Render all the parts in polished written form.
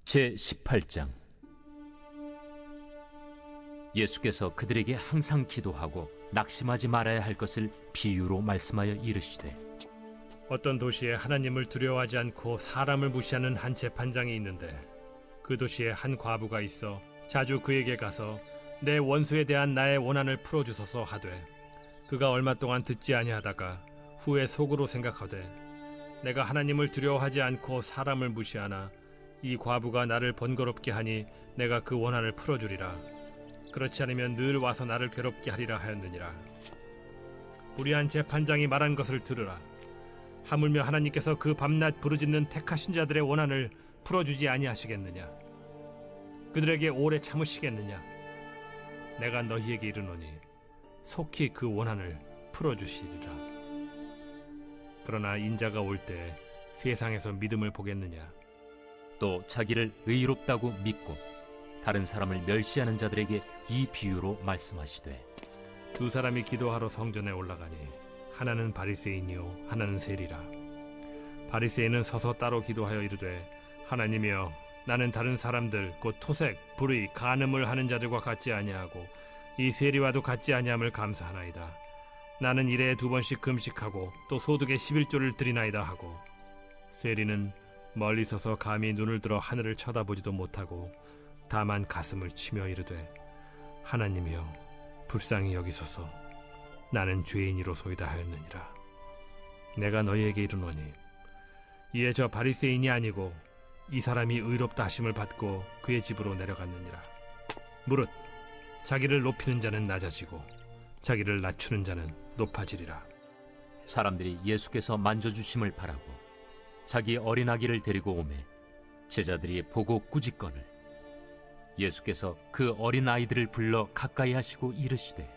제18장. 예수께서 그들에게 항상 기도하고 낙심하지 말아야 할 것을 비유로 말씀하여 이르시되, 어떤 도시에 하나님을 두려워하지 않고 사람을 무시하는 한 재판장이 있는데, 그 도시에 한 과부가 있어 자주 그에게 가서 내 원수에 대한 나의 원한을 풀어주소서 하되, 그가 얼마 동안 듣지 아니하다가 후에 속으로 생각하되, 내가 하나님을 두려워하지 않고 사람을 무시하나 이 과부가 나를 번거롭게 하니 내가 그 원한을 풀어주리라. 그렇지 않으면 늘 와서 나를 괴롭게 하리라 하였느니라. 불의한 재판장이 말한 것을 들으라. 하물며 하나님께서 그 밤낮 부르짖는 택하신 자들의 원한을 풀어주지 아니하시겠느냐? 그들에게 오래 참으시겠느냐? 내가 너희에게 이르노니 속히 그 원한을 풀어주시리라. 그러나 인자가 올 때 세상에서 믿음을 보겠느냐? 또 자기를 의롭다고 믿고 다른 사람을 멸시하는 자들에게 이 비유로 말씀하시되, 두 사람이 기도하러 성전에 올라가니 하나는 바리새인이요 하나는 세리라. 바리새인은 서서 따로 기도하여 이르되, 하나님이여, 나는 다른 사람들 곧 토색, 불의, 간음을 하는 자들과 같지 아니하고 이 세리와도 같지 아니함을 감사하나이다. 나는 일에 2번씩 금식하고 또 소득의 11조를 드리나이다 하고, 세리는 멀리 서서 감히 눈을 들어 하늘을 쳐다보지도 못하고 다만 가슴을 치며 이르되, 하나님이여, 불쌍히 여기소서. 나는 죄인이로소이다 하였느니라. 내가 너희에게 이르노니 이에 저 바리새인이 아니고 이 사람이 의롭다 하심을 받고 그의 집으로 내려갔느니라. 무릇 자기를 높이는 자는 낮아지고 자기를 낮추는 자는 높아지리라. 사람들이 예수께서 만져주심을 바라고 자기 어린아기를 데리고 오매 제자들이 보고 꾸짖거늘 예수께서 그 어린아이들을 불러 가까이 하시고 이르시되,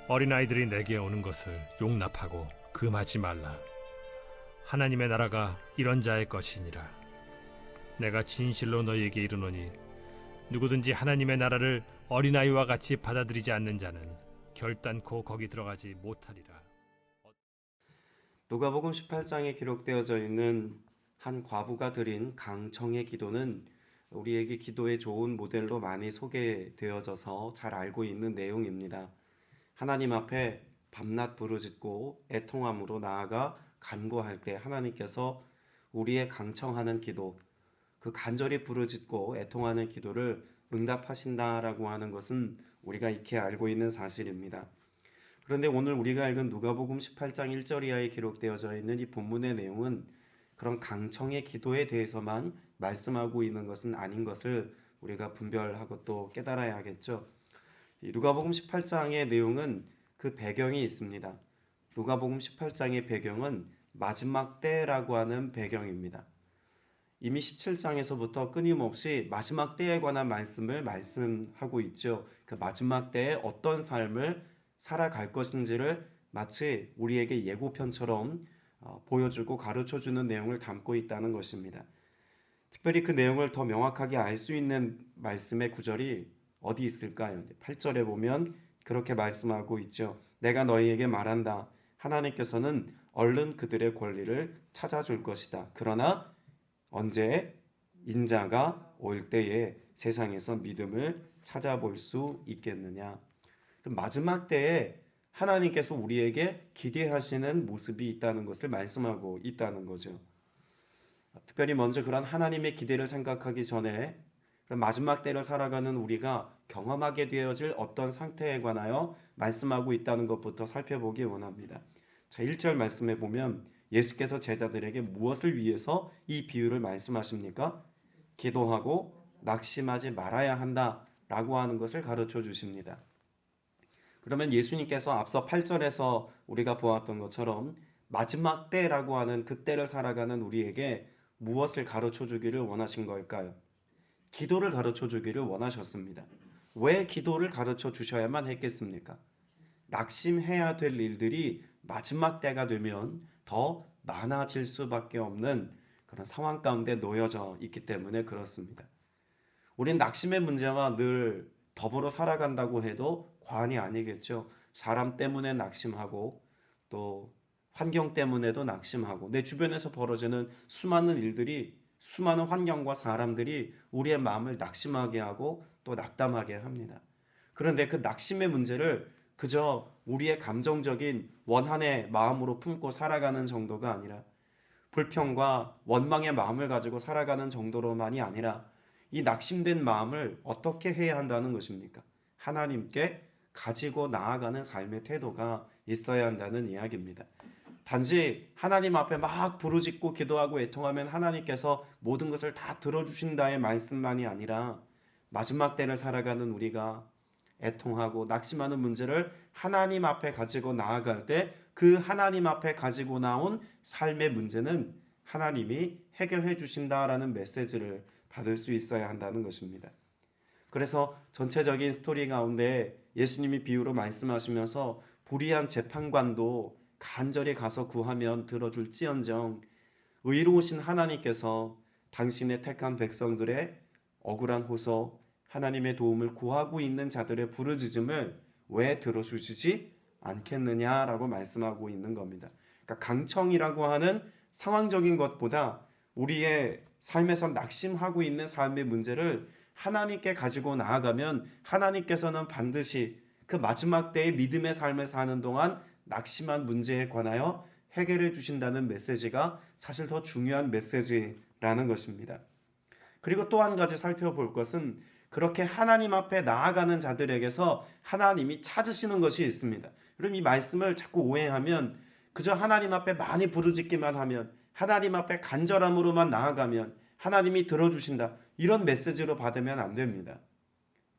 어린아이들이 내게 오는 것을 용납하고 금하지 말라. 하나님의 나라가 이런 자의 것이니라. 내가 진실로 너희에게 이르노니 누구든지 하나님의 나라를 어린아이와 같이 받아들이지 않는 자는 결단코 거기 들어가지 못하리라. 누가복음 18장에 기록되어져 있는 한 과부가 드린 강청의 기도는 우리에게 기도의 좋은 모델로 많이 소개되어져서 잘 알고 있는 내용입니다. 하나님 앞에 밤낮 부르짖고 애통함으로 나아가 간구할 때 하나님께서 우리의 강청하는 기도, 그 간절히 부르짖고 애통하는 기도를 응답하신다라고 하는 것은 우리가 익히 알고 있는 사실입니다. 그런데 오늘 우리가 읽은 누가복음 18장 1절 이하에 기록되어져 있는 이 본문의 내용은 그런 강청의 기도에 대해서만 말씀하고 있는 것은 아닌 것을 우리가 분별하고 또 깨달아야 하겠죠. 이 누가복음 18장의 내용은 그 배경이 있습니다. 누가복음 18장의 배경은 마지막 때라고 하는 배경입니다. 이미 17장에서부터 끊임없이 마지막 때에 관한 말씀을 말씀하고 있죠. 그 마지막 때에 어떤 삶을 살아갈 것인지를 마치 우리에게 예고편처럼 보여주고 가르쳐주는 내용을 담고 있다는 것입니다. 특별히 그 내용을 더 명확하게 알 수 있는 말씀의 구절이 어디 있을까요? 8절에 보면 그렇게 말씀하고 있죠. 내가 너희에게 말한다. 하나님께서는 얼른 그들의 권리를 찾아줄 것이다. 그러나 언제? 인자가 올 때에 세상에서 믿음을 찾아볼 수 있겠느냐. 마지막 때에 하나님께서 우리에게 기대하시는 모습이 있다는 것을 말씀하고 있다는 거죠. 특별히 먼저 그런 하나님의 기대를 생각하기 전에 마지막 때를 살아가는 우리가 경험하게 되어질 어떤 상태에 관하여 말씀하고 있다는 것부터 살펴보기 원합니다. 자, 1절 말씀에 보면 예수께서 제자들에게 무엇을 위해서 이 비유를 말씀하십니까? 기도하고 낙심하지 말아야 한다라고 하는 것을 가르쳐 주십니다. 그러면 예수님께서 앞서 8절에서 우리가 보았던 것처럼 마지막 때라고 하는 그 때를 살아가는 우리에게 무엇을 가르쳐 주기를 원하신 걸까요? 기도를 가르쳐 주기를 원하셨습니다. 왜 기도를 가르쳐 주셔야만 했겠습니까? 낙심해야 될 일들이 마지막 때가 되면 더 많아질 수밖에 없는 그런 상황 가운데 놓여져 있기 때문에 그렇습니다. 우린 낙심의 문제와 늘 더불어 살아간다고 해도 과언이 아니겠죠. 사람 때문에 낙심하고 또 환경 때문에도 낙심하고 내 주변에서 벌어지는 수많은 일들이 수많은 환경과 사람들이 우리의 마음을 낙심하게 하고 또 낙담하게 합니다. 그런데 그 낙심의 문제를 그저 우리의 감정적인 원한의 마음으로 품고 살아가는 정도가 아니라, 불평과 원망의 마음을 가지고 살아가는 정도로만이 아니라, 이 낙심된 마음을 어떻게 해야 한다는 것입니까? 하나님께 가지고 나아가는 삶의 태도가 있어야 한다는 이야기입니다. 단지 하나님 앞에 막 부르짖고 기도하고 애통하면 하나님께서 모든 것을 다 들어주신다의 말씀만이 아니라, 마지막 때를 살아가는 우리가 애통하고 낙심하는 문제를 하나님 앞에 가지고 나아갈 때 그 하나님 앞에 가지고 나온 삶의 문제는 하나님이 해결해 주신다라는 메시지를 받을 수 있어야 한다는 것입니다. 그래서 전체적인 스토리 가운데 예수님이 비유로 말씀하시면서 불의한 재판관도 간절히 가서 구하면 들어줄지언정 의로우신 하나님께서 당신의 택한 백성들의 억울한 호소, 하나님의 도움을 구하고 있는 자들의 부르짖음을 왜 들어주시지 않겠느냐라고 말씀하고 있는 겁니다. 그러니까 강청이라고 하는 상황적인 것보다 우리의 삶에서 낙심하고 있는 삶의 문제를 하나님께 가지고 나아가면 하나님께서는 반드시 그 마지막 때의 믿음의 삶을 사는 동안 낙심한 문제에 관하여 해결해 주신다는 메시지가 사실 더 중요한 메시지라는 것입니다. 그리고 또 한 가지 살펴볼 것은, 그렇게 하나님 앞에 나아가는 자들에게서 하나님이 찾으시는 것이 있습니다. 그럼 이 말씀을 자꾸 오해하면, 그저 하나님 앞에 많이 부르짖기만 하면, 하나님 앞에 간절함으로만 나아가면 하나님이 들어주신다, 이런 메시지로 받으면 안 됩니다.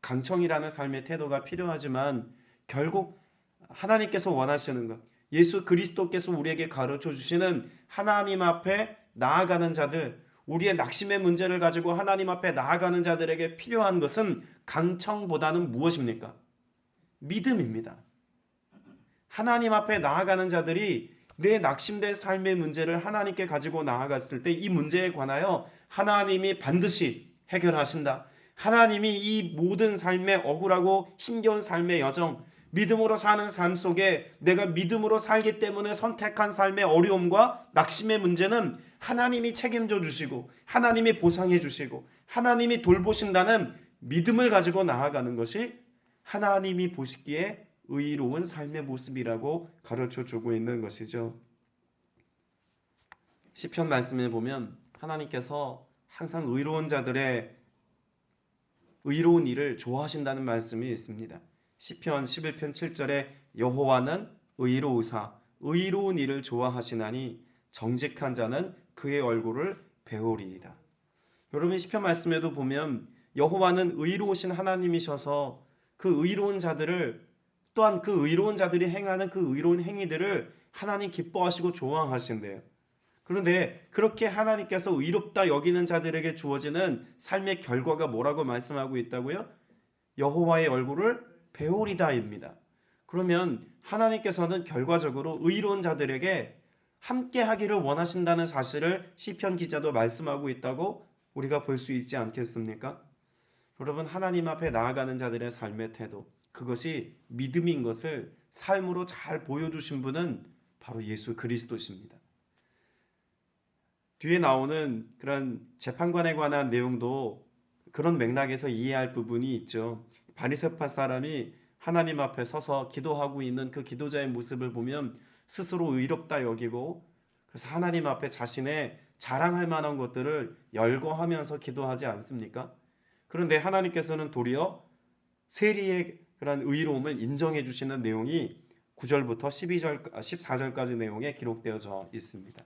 강청이라는 삶의 태도가 필요하지만 결국 하나님께서 원하시는 것, 예수 그리스도께서 우리에게 가르쳐 주시는 하나님 앞에 나아가는 자들, 우리의 낙심의 문제를 가지고 하나님 앞에 나아가는 자들에게 필요한 것은 강청보다는 무엇입니까? 믿음입니다. 하나님 앞에 나아가는 자들이 내 낙심된 삶의 문제를 하나님께 가지고 나아갔을 때 이 문제에 관하여 하나님이 반드시 해결하신다, 하나님이 이 모든 삶의 억울하고 힘겨운 삶의 여정, 믿음으로 사는 삶 속에 내가 믿음으로 살기 때문에 선택한 삶의 어려움과 낙심의 문제는 하나님이 책임져 주시고 하나님이 보상해 주시고 하나님이 돌보신다는 믿음을 가지고 나아가는 것이 하나님이 보시기에 의로운 삶의 모습이라고 가르쳐 주고 있는 것이죠. 시편 말씀에 보면 하나님께서 항상 의로운 자들의 의로운 일을 좋아하신다는 말씀이 있습니다. 시편 11편 7절에 여호와는 의로우사 의로운 일을 좋아하시나니 정직한 자는 그의 얼굴을 배우리이다. 여러분, 시편 말씀에도 보면 여호와는 의로우신 하나님이셔서 그 의로운 자들을, 또한 그 의로운 자들이 행하는 그 의로운 행위들을 하나님 기뻐하시고 좋아하신대요. 그런데 그렇게 하나님께서 의롭다 여기는 자들에게 주어지는 삶의 결과가 뭐라고 말씀하고 있다고요? 여호와의 얼굴을 배우리다입니다. 그러면 하나님께서는 결과적으로 의로운 자들에게 함께 하기를 원하신다는 사실을 시편 기자도 말씀하고 있다고 우리가 볼 수 있지 않겠습니까? 여러분, 하나님 앞에 나아가는 자들의 삶의 태도, 그것이 믿음인 것을 삶으로 잘 보여주신 분은 바로 예수 그리스도십니다. 뒤에 나오는 그런 재판관에 관한 내용도 그런 맥락에서 이해할 부분이 있죠. 바리새파 사람이 하나님 앞에 서서 기도하고 있는 그 기도자의 모습을 보면 스스로 의롭다 여기고, 그래서 하나님 앞에 자신의 자랑할 만한 것들을 열거하면서 기도하지 않습니까? 그런데 하나님께서는 도리어 세리의 그런 의로움을 인정해 주시는 내용이 9절부터 14절까지 내용에 기록되어져 있습니다.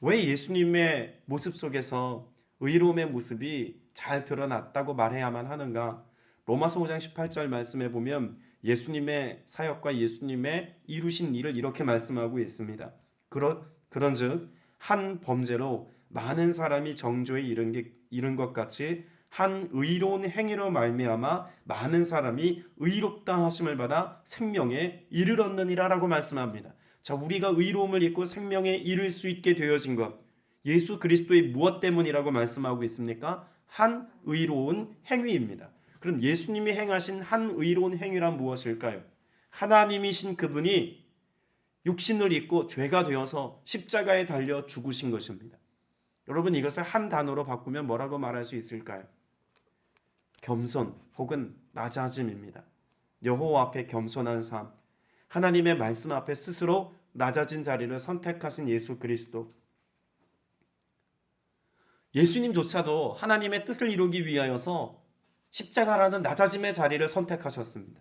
왜 예수님의 모습 속에서 의로움의 모습이 잘 드러났다고 말해야만 하는가? 로마서 5장 18절 말씀에 보면 예수님의 사역과 예수님의 이루신 일을 이렇게 말씀하고 있습니다. 그런즉 한 범죄로 많은 사람이 정죄에 이른 것 같이 한 의로운 행위로 말미암아 많은 사람이 의롭다 하심을 받아 생명에 이르렀느니라라고 말씀합니다. 자, 우리가 의로움을 입고 생명에 이를 수 있게 되어진 것, 예수 그리스도의 무엇 때문이라고 말씀하고 있습니까? 한 의로운 행위입니다. 그럼 예수님이 행하신 한 의로운 행위란 무엇일까요? 하나님이신 그분이 육신을 입고 죄가 되어서 십자가에 달려 죽으신 것입니다. 여러분 이것을 한 단어로 바꾸면 뭐라고 말할 수 있을까요? 겸손 혹은 낮아짐입니다. 여호와 앞에 겸손한 삶, 하나님의 말씀 앞에 스스로 낮아진 자리를 선택하신 예수 그리스도. 예수님조차도 하나님의 뜻을 이루기 위하여서 십자가라는 낮아짐의 자리를 선택하셨습니다.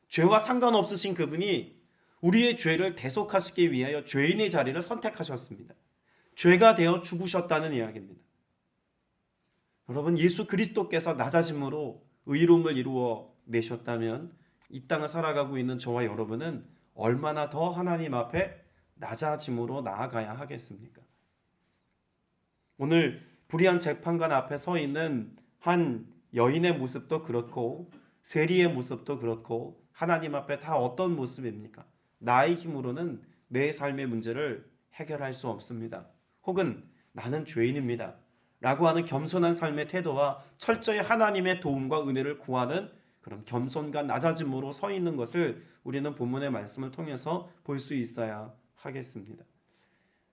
죄와 상관없으신 그분이 우리의 죄를 대속하시기 위하여 죄인의 자리를 선택하셨습니다. 죄가 되어 죽으셨다는 이야기입니다. 여러분, 예수 그리스도께서 낮아짐으로 의로움을 이루어 내셨다면 이 땅을 살아가고 있는 저와 여러분은 얼마나 더 하나님 앞에 낮아짐으로 나아가야 하겠습니까? 오늘 불의한 재판관 앞에 서 있는 한 여인의 모습도 그렇고 세리의 모습도 그렇고 하나님 앞에 다 어떤 모습입니까? 나의 힘으로는 내 삶의 문제를 해결할 수 없습니다. 혹은 나는 죄인입니다 라고 하는 겸손한 삶의 태도와 철저히 하나님의 도움과 은혜를 구하는 그런 겸손과 낮아짐으로 서 있는 것을 우리는 본문의 말씀을 통해서 볼 수 있어야 하겠습니다.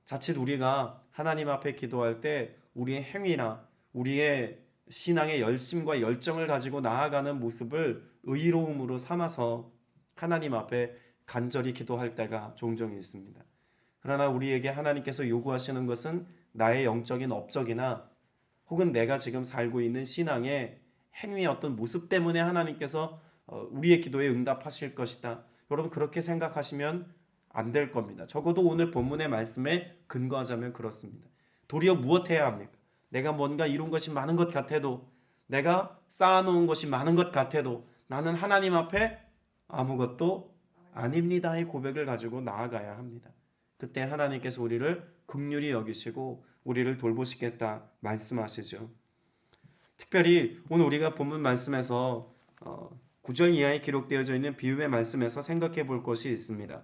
자칫 우리가 하나님 앞에 기도할 때 우리의 행위나 우리의 신앙의 열심과 열정을 가지고 나아가는 모습을 의로움으로 삼아서 하나님 앞에 간절히 기도할 때가 종종 있습니다. 그러나 우리에게 하나님께서 요구하시는 것은 나의 영적인 업적이나 혹은 내가 지금 살고 있는 신앙의 행위의 어떤 모습 때문에 하나님께서 우리의 기도에 응답하실 것이다. 여러분 그렇게 생각하시면 안 될 겁니다. 적어도 오늘 본문의 말씀에 근거하자면 그렇습니다. 도리어 무엇해야 합니까? 내가 뭔가 이룬 것이 많은 것 같아도, 내가 쌓아놓은 것이 많은 것 같아도 나는 하나님 앞에 아무것도 아닙니다의 고백을 가지고 나아가야 합니다. 그때 하나님께서 우리를 긍휼히 여기시고 우리를 돌보시겠다 말씀하시죠. 특별히 오늘 우리가 본문 말씀에서 9절 이하에 기록되어져 있는 비유의 말씀에서 생각해 볼 것이 있습니다.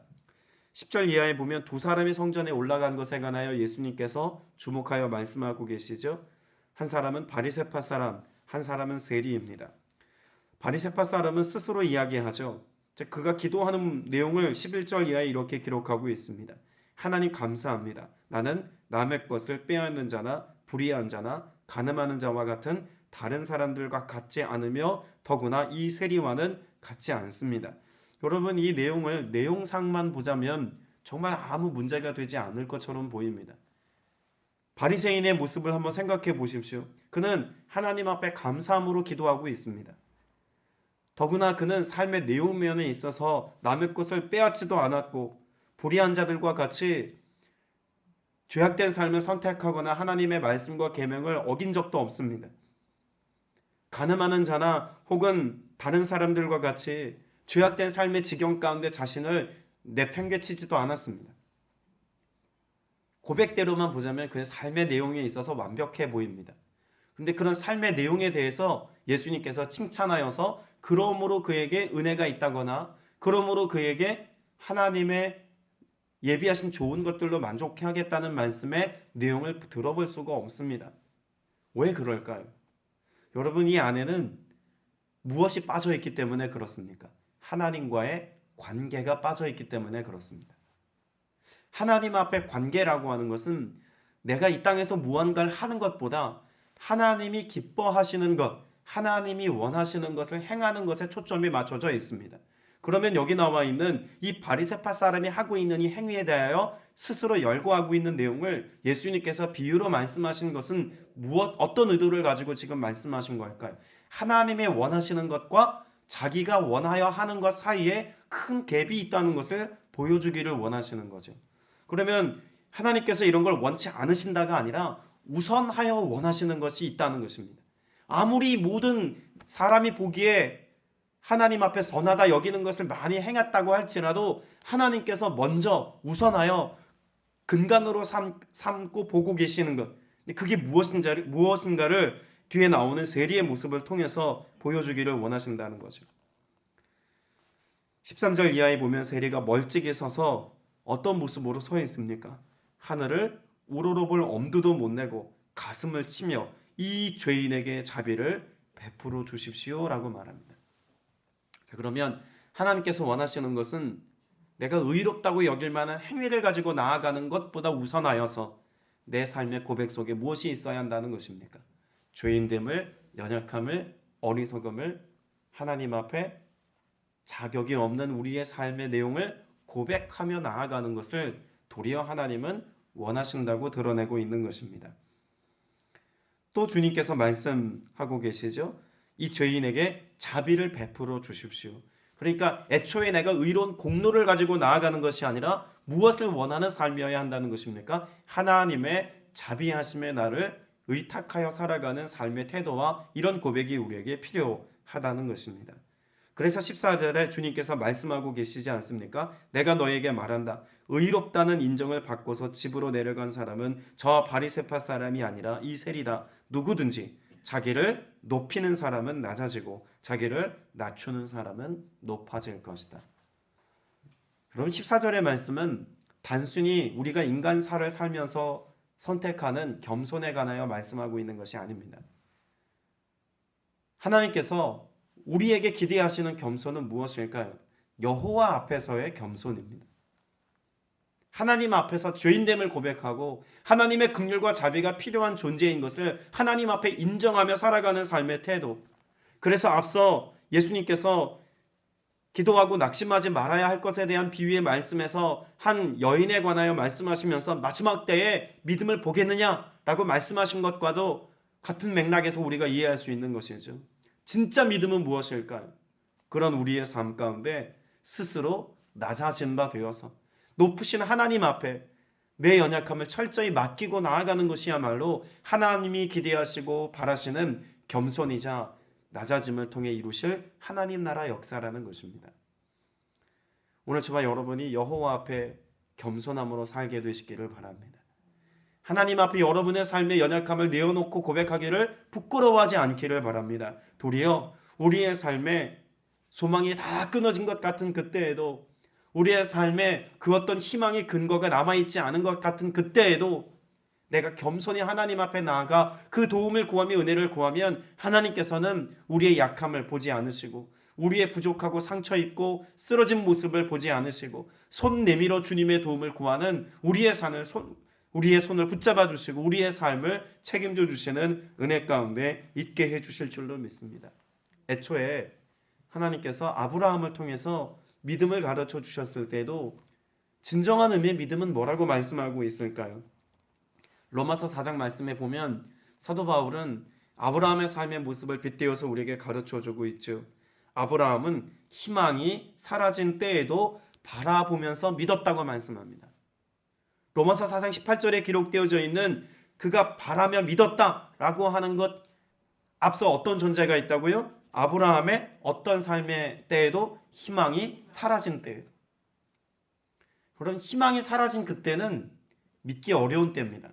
10절 이하에 보면 두 사람이 성전에 올라간 것에 관하여 예수님께서 주목하여 말씀하고 계시죠. 한 사람은 바리새파 사람, 한 사람은 세리입니다. 바리새파 사람은 스스로 이야기하죠. 그가 기도하는 내용을 11절 이하에 이렇게 기록하고 있습니다. 하나님 감사합니다. 나는 남의 것을 빼앗는 자나 불의한 자나 간음하는 자와 같은 다른 사람들과 같지 않으며 더구나 이 세리와는 같지 않습니다. 여러분 이 내용을 내용상만 보자면 정말 아무 문제가 되지 않을 것처럼 보입니다. 바리새인의 모습을 한번 생각해 보십시오. 그는 하나님 앞에 감사함으로 기도하고 있습니다. 더구나 그는 삶의 내용면에 있어서 남의 것을 빼앗지도 않았고 불의한 자들과 같이 죄악된 삶을 선택하거나 하나님의 말씀과 계명을 어긴 적도 없습니다. 간음하는 자나 혹은 다른 사람들과 같이 죄악된 삶의 지경 가운데 자신을 내팽개치지도 않았습니다. 고백대로만 보자면 그의 삶의 내용에 있어서 완벽해 보입니다. 그런데 그런 삶의 내용에 대해서 예수님께서 칭찬하여서 그러므로 그에게 은혜가 있다거나 그러므로 그에게 하나님의 예비하신 좋은 것들로 만족하겠다는 말씀의 내용을 들어볼 수가 없습니다. 왜 그럴까요? 여러분 이 안에는 무엇이 빠져있기 때문에 그렇습니까? 하나님과의 관계가 빠져있기 때문에 그렇습니다. 하나님 앞에 관계라고 하는 것은 내가 이 땅에서 무언가를 하는 것보다 하나님이 기뻐하시는 것, 하나님이 원하시는 것을 행하는 것에 초점이 맞춰져 있습니다. 그러면 여기 나와 있는 이 바리새파 사람이 하고 있는 이 행위에 대하여 스스로 열거하고 있는 내용을 예수님께서 비유로 말씀하신 것은 어떤 의도를 가지고 지금 말씀하신 걸까요? 하나님의 원하시는 것과 자기가 원하여 하는 것 사이에 큰 갭이 있다는 것을 보여주기를 원하시는 거죠. 그러면 하나님께서 이런 걸 원치 않으신다가 아니라 우선하여 원하시는 것이 있다는 것입니다. 아무리 모든 사람이 보기에 하나님 앞에 선하다 여기는 것을 많이 행했다고 할지라도 하나님께서 먼저 우선하여 근간으로 삼고 보고 계시는 것, 그게 무엇인가를 뒤에 나오는 세리의 모습을 통해서 보여주기를 원하신다는 거죠. 13절 이하에 보면 세리가 멀찍이 서서 어떤 모습으로 서 있습니까? 하늘을 우러러볼 엄두도 못 내고 가슴을 치며 이 죄인에게 자비를 베풀어 주십시오라고 말합니다. 자, 그러면 하나님께서 원하시는 것은 내가 의롭다고 여길 만한 행위를 가지고 나아가는 것보다 우선하여서 내 삶의 고백 속에 무엇이 있어야 한다는 것입니까? 죄인됨을, 연약함을, 어리석음을 하나님 앞에 자격이 없는 우리의 삶의 내용을 고백하며 나아가는 것을 도리어 하나님은 원하신다고 드러내고 있는 것입니다. 또 주님께서 말씀하고 계시죠. 이 죄인에게 자비를 베풀어 주십시오. 그러니까 애초에 내가 의로운 공로를 가지고 나아가는 것이 아니라 무엇을 원하는 삶이어야 한다는 것입니까? 하나님의 자비하심에 나를 의탁하여 살아가는 삶의 태도와 이런 고백이 우리에게 필요하다는 것입니다. 그래서 14절에 주님께서 말씀하고 계시지 않습니까? 내가 너에게 말한다. 의롭다는 인정을 받고서 집으로 내려간 사람은 저 바리새파 사람이 아니라 이 셀이다. 누구든지 자기를 높이는 사람은 낮아지고 자기를 낮추는 사람은 높아질 것이다. 그럼 14절의 말씀은 단순히 우리가 인간사를 살면서 선택하는 겸손에 관하여 말씀하고 있는 것이 아닙니다. 하나님께서 우리에게 기대하시는 겸손은 무엇일까요? 여호와 앞에서의 겸손입니다. 하나님 앞에서 죄인됨을 고백하고 하나님의 긍휼과 자비가 필요한 존재인 것을 하나님 앞에 인정하며 살아가는 삶의 태도. 그래서 앞서 예수님께서 기도하고 낙심하지 말아야 할 것에 대한 비유의 말씀에서 한 여인에 관하여 말씀하시면서 마지막 때에 믿음을 보겠느냐라고 말씀하신 것과도 같은 맥락에서 우리가 이해할 수 있는 것이죠. 진짜 믿음은 무엇일까요? 그런 우리의 삶 가운데 스스로 낮아진 바 되어서 높으신 하나님 앞에 내 연약함을 철저히 맡기고 나아가는 것이야말로 하나님이 기대하시고 바라시는 겸손이자 낮아짐을 통해 이루실 하나님 나라 역사라는 것입니다. 오늘 저와 여러분이 여호와 앞에 겸손함으로 살게 되시기를 바랍니다. 하나님 앞에 여러분의 삶의 연약함을 내어놓고 고백하기를 부끄러워하지 않기를 바랍니다. 도리어 우리의 삶에 소망이 다 끊어진 것 같은 그때에도, 우리의 삶에 그 어떤 희망의 근거가 남아있지 않은 것 같은 그때에도 내가 겸손히 하나님 앞에 나아가 그 도움을 구하며 은혜를 구하면 하나님께서는 우리의 약함을 보지 않으시고 우리의 부족하고 상처 입고 쓰러진 모습을 보지 않으시고 손 내밀어 주님의 도움을 구하는 우리의 손을 붙잡아 주시고 우리의 삶을 책임져 주시는 은혜 가운데 있게 해 주실 줄로 믿습니다. 애초에 하나님께서 아브라함을 통해서 믿음을 가르쳐 주셨을 때도 진정한 의미의 믿음은 뭐라고 말씀하고 있을까요? 로마서 4장 말씀에 보면 사도 바울은 아브라함의 삶의 모습을 빗대어서 우리에게 가르쳐 주고 있죠. 아브라함은 희망이 사라진 때에도 바라보면서 믿었다고 말씀합니다. 로마서 4장 18절에 기록되어져 있는 그가 바라며 믿었다라고 하는 것 앞서 어떤 존재가 있다고요? 아브라함의 어떤 삶의 때에도 희망이 사라진 때에도. 그런 희망이 사라진 그때는 믿기 어려운 때입니다.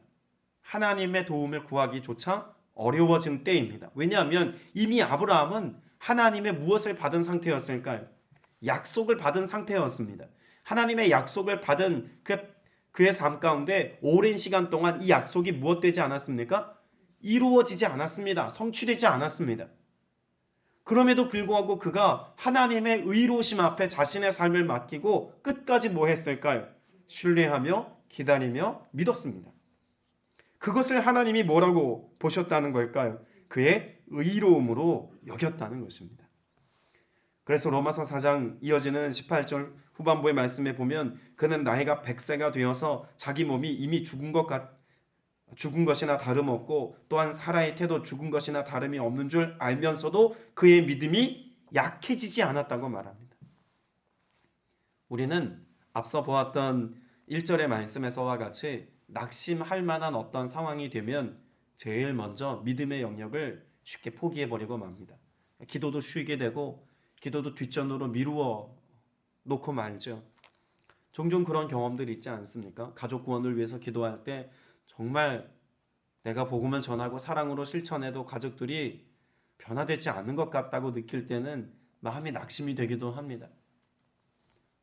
하나님의 도움을 구하기조차 어려워진 때입니다. 왜냐하면 이미 아브라함은 하나님의 무엇을 받은 상태였을까요? 약속을 받은 상태였습니다. 하나님의 약속을 받은 그의 삶 가운데 오랜 시간 동안 이 약속이 무엇되지 않았습니까? 이루어지지 않았습니다. 성취되지 않았습니다. 그럼에도 불구하고 그가 하나님의 의로우심 앞에 자신의 삶을 맡기고 끝까지 뭐 했을까요? 신뢰하며 기다리며 믿었습니다. 그것을 하나님이 뭐라고 보셨다는 걸까요? 그의 의로움으로 여겼다는 것입니다. 그래서 로마서 4장 이어지는 18절 후반부의 말씀에 보면 그는 나이가 100세가 되어서 자기 몸이 이미 죽은 것이나 다름없고 또한 사라의 태도 죽은 것이나 다름이 없는 줄 알면서도 그의 믿음이 약해지지 않았다고 말합니다. 우리는 앞서 보았던 1절의 말씀에서와 같이 낙심할 만한 어떤 상황이 되면 제일 먼저 믿음의 영역을 쉽게 포기해버리고 맙니다. 기도도 쉬게 되고 기도도 뒷전으로 미루어 놓고 말죠. 종종 그런 경험들이 있지 않습니까? 가족 구원을 위해서 기도할 때 정말 내가 복음을 전하고 사랑으로 실천해도 가족들이 변화되지 않는 것 같다고 느낄 때는 마음이 낙심이 되기도 합니다.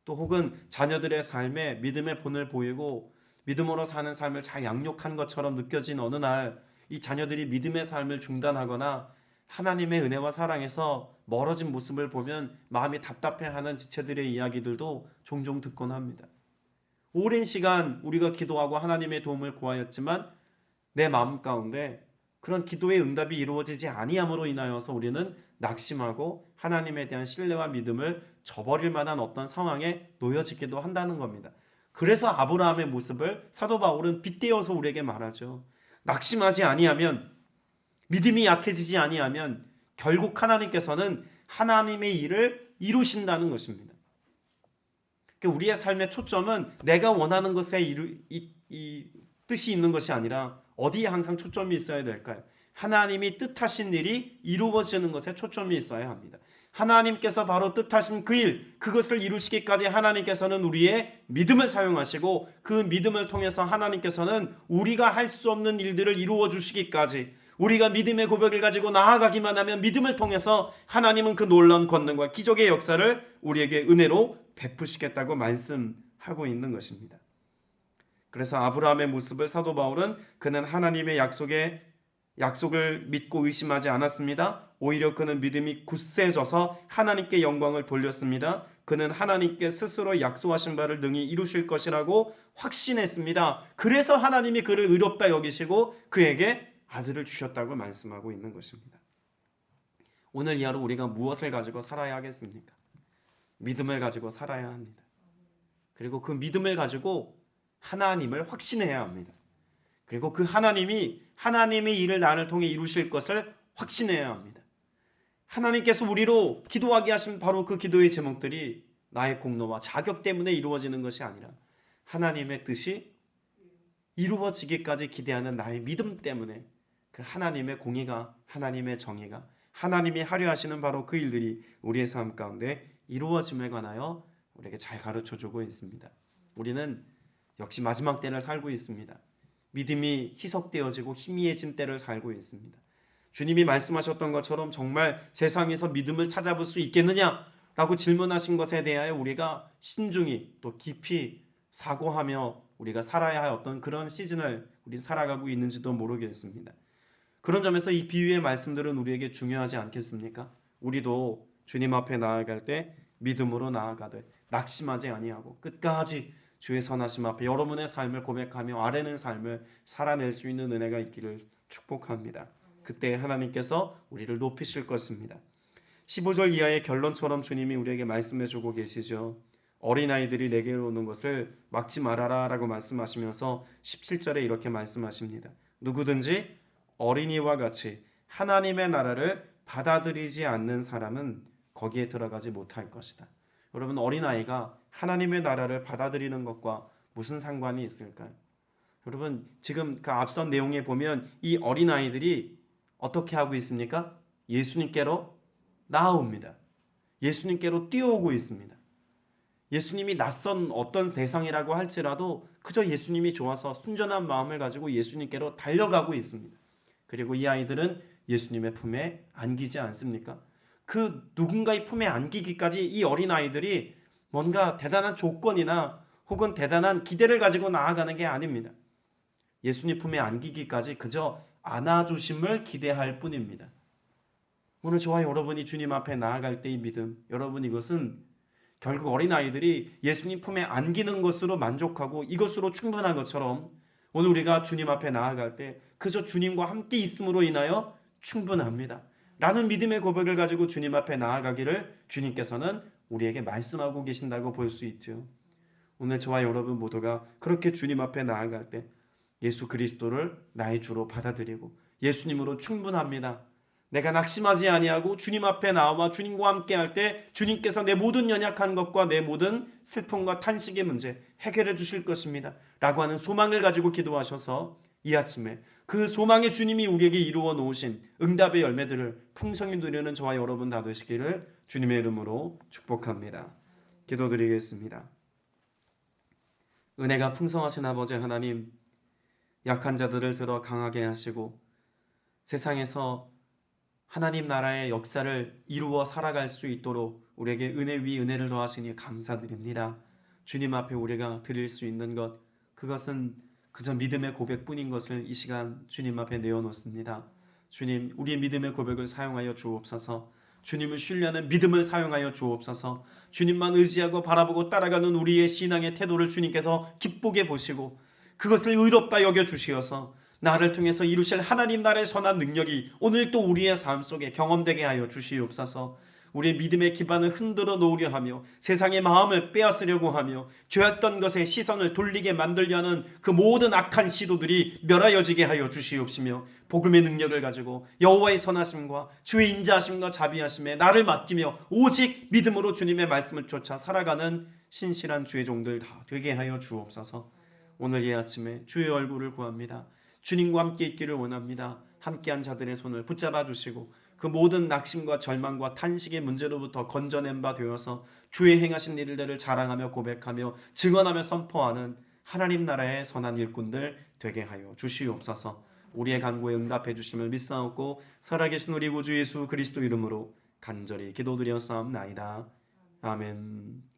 또 혹은 자녀들의 삶에 믿음의 본을 보이고 믿음으로 사는 삶을 잘 양육한 것처럼 느껴진 어느 날 이 자녀들이 믿음의 삶을 중단하거나 하나님의 은혜와 사랑에서 멀어진 모습을 보면 마음이 답답해하는 지체들의 이야기들도 종종 듣곤 합니다. 오랜 시간 우리가 기도하고 하나님의 도움을 구하였지만 내 마음 가운데 그런 기도의 응답이 이루어지지 아니함으로 인하여서 우리는 낙심하고 하나님에 대한 신뢰와 믿음을 저버릴 만한 어떤 상황에 놓여지기도 한다는 겁니다. 그래서 아브라함의 모습을 사도 바울은 빗대어서 우리에게 말하죠. 낙심하지 아니하면, 믿음이 약해지지 아니하면 결국 하나님께서는 하나님의 일을 이루신다는 것입니다. 우리의 삶의 초점은 내가 원하는 것에 이 뜻이 있는 것이 아니라 어디에 항상 초점이 있어야 될까요? 하나님이 뜻하신 일이 이루어지는 것에 초점이 있어야 합니다. 하나님께서 바로 뜻하신 그 일, 그것을 이루시기까지 하나님께서는 우리의 믿음을 사용하시고 그 믿음을 통해서 하나님께서는 우리가 할 수 없는 일들을 이루어 주시기까지, 우리가 믿음의 고백을 가지고 나아가기만 하면 믿음을 통해서 하나님은 그 놀라운 권능과 기적의 역사를 우리에게 은혜로 베푸시겠다고 말씀하고 있는 것입니다. 그래서 아브라함의 모습을 사도 바울은 그는 하나님의 약속을 믿고 의심하지 않았습니다. 오히려 그는 믿음이 굳세져서 하나님께 영광을 돌렸습니다. 그는 하나님께 스스로 약속하신 바를 능히 이루실 것이라고 확신했습니다. 그래서 하나님이 그를 의롭다 여기시고 그에게 아들을 주셨다고 말씀하고 있는 것입니다. 오늘 이 하루 우리가 무엇을 가지고 살아야 하겠습니까? 믿음을 가지고 살아야 합니다. 그리고 그 믿음을 가지고 하나님을 확신해야 합니다. 그리고 그 하나님이 하나님의 일을 나를 통해 이루실 것을 확신해야 합니다. 하나님께서 우리로 기도하게 하신 바로 그 기도의 제목들이 나의 공로와 자격 때문에 이루어지는 것이 아니라 하나님의 뜻이 이루어지기까지 기대하는 나의 믿음 때문에 그 하나님의 공의가, 하나님의 정의가, 하나님이 하려 하시는 바로 그 일들이 우리의 삶 가운데 이루어짐에 관하여 우리에게 잘 가르쳐주고 있습니다. 우리는 역시 마지막 때를 살고 있습니다. 믿음이 희석되어지고 희미해진 때를 살고 있습니다. 주님이 말씀하셨던 것처럼 정말 세상에서 믿음을 찾아볼 수 있겠느냐라고 질문하신 것에 대하여 우리가 신중히 또 깊이 사고하며 우리가 살아야 할 어떤 그런 시즌을 우리 살아가고 있는지도 모르겠습니다. 그런 점에서 이 비유의 말씀들은 우리에게 중요하지 않겠습니까? 우리도 주님 앞에 나아갈 때 믿음으로 나아가되 낙심하지 아니하고 끝까지 주의 선하심 앞에 여러분의 삶을 고백하며 아뢰는 삶을 살아낼 수 있는 은혜가 있기를 축복합니다. 그때 하나님께서 우리를 높이실 것입니다. 15절 이하의 결론처럼 주님이 우리에게 말씀해주고 계시죠. 어린아이들이 내게로 오는 것을 막지 말아라 라고 말씀하시면서 17절에 이렇게 말씀하십니다. 누구든지 어린이와 같이 하나님의 나라를 받아들이지 않는 사람은 거기에 들어가지 못할 것이다. 여러분, 어린아이가 하나님의 나라를 받아들이는 것과 무슨 상관이 있을까요? 여러분, 지금 그 앞선 내용에 보면 이 어린아이들이 어떻게 하고 있습니까? 예수님께로 나아옵니다. 예수님께로 뛰어오고 있습니다. 예수님이 낯선 어떤 대상이라고 할지라도 그저 예수님이 좋아서 순전한 마음을 가지고 예수님께로 달려가고 있습니다. 그리고 이 아이들은 예수님의 품에 안기지 않습니까? 그 누군가의 품에 안기기까지 이 어린아이들이 뭔가 대단한 조건이나 혹은 대단한 기대를 가지고 나아가는 게 아닙니다. 예수님 품에 안기기까지 그저 안아주심을 기대할 뿐입니다. 오늘 저와 여러분이 주님 앞에 나아갈 때의 믿음, 여러분, 이것은 결국 어린아이들이 예수님 품에 안기는 것으로 만족하고 이것으로 충분한 것처럼 오늘 우리가 주님 앞에 나아갈 때 그저 주님과 함께 있음으로 인하여 충분합니다 라는 믿음의 고백을 가지고 주님 앞에 나아가기를 주님께서는 우리에게 말씀하고 계신다고 볼 수 있죠. 오늘 저와 여러분 모두가 그렇게 주님 앞에 나아갈 때 예수 그리스도를 나의 주로 받아들이고 예수님으로 충분합니다, 내가 낙심하지 아니하고 주님 앞에 나와 주님과 함께 할 때 주님께서 내 모든 연약한 것과 내 모든 슬픔과 탄식의 문제 해결해 주실 것입니다 라고 하는 소망을 가지고 기도하셔서 이 아침에 그 소망의 주님이 우리에게 이루어 놓으신 응답의 열매들을 풍성히 누리는 저와 여러분 다 되시기를 주님의 이름으로 축복합니다. 기도드리겠습니다. 은혜가 풍성하신 아버지 하나님, 약한 자들을 들어 강하게 하시고 세상에서 하나님 나라의 역사를 이루어 살아갈 수 있도록 우리에게 은혜 위 은혜를 더하시니 감사드립니다. 주님 앞에 우리가 드릴 수 있는 것, 그것은 그저 믿음의 고백뿐인 것을 이 시간 주님 앞에 내어놓습니다. 주님, 우리의 믿음의 고백을 사용하여 주옵소서. 주님을 신뢰하는 믿음을 사용하여 주옵소서. 주님만 의지하고 바라보고 따라가는 우리의 신앙의 태도를 주님께서 기쁘게 보시고 그것을 의롭다 여겨 주시어서 나를 통해서 이루실 하나님 나라의 선한 능력이 오늘 또 우리의 삶 속에 경험되게 하여 주시옵소서. 우리의 믿음의 기반을 흔들어 놓으려 하며 세상의 마음을 빼앗으려고 하며 죄악던 것에 시선을 돌리게 만들려 하는 그 모든 악한 시도들이 멸하여지게 하여 주시옵시며 복음의 능력을 가지고 여호와의 선하심과 주의 인자하심과 자비하심에 나를 맡기며 오직 믿음으로 주님의 말씀을 쫓아 살아가는 신실한 주의 종들 다 되게 하여 주옵소서. 오늘 이 아침에 주의 얼굴을 구합니다. 주님과 함께 있기를 원합니다. 함께한 자들의 손을 붙잡아 주시고 그 모든 낙심과 절망과 탄식의 문제로부터 건져낸 바 되어서 주의 행하신 일들을 자랑하며 고백하며 증언하며 선포하는 하나님 나라의 선한 일꾼들 되게 하여 주시옵소서. 우리의 간구에 응답해 주심을 믿사옵고 살아계신 우리 구주 예수 그리스도 이름으로 간절히 기도드렸사옵나이다. 아멘.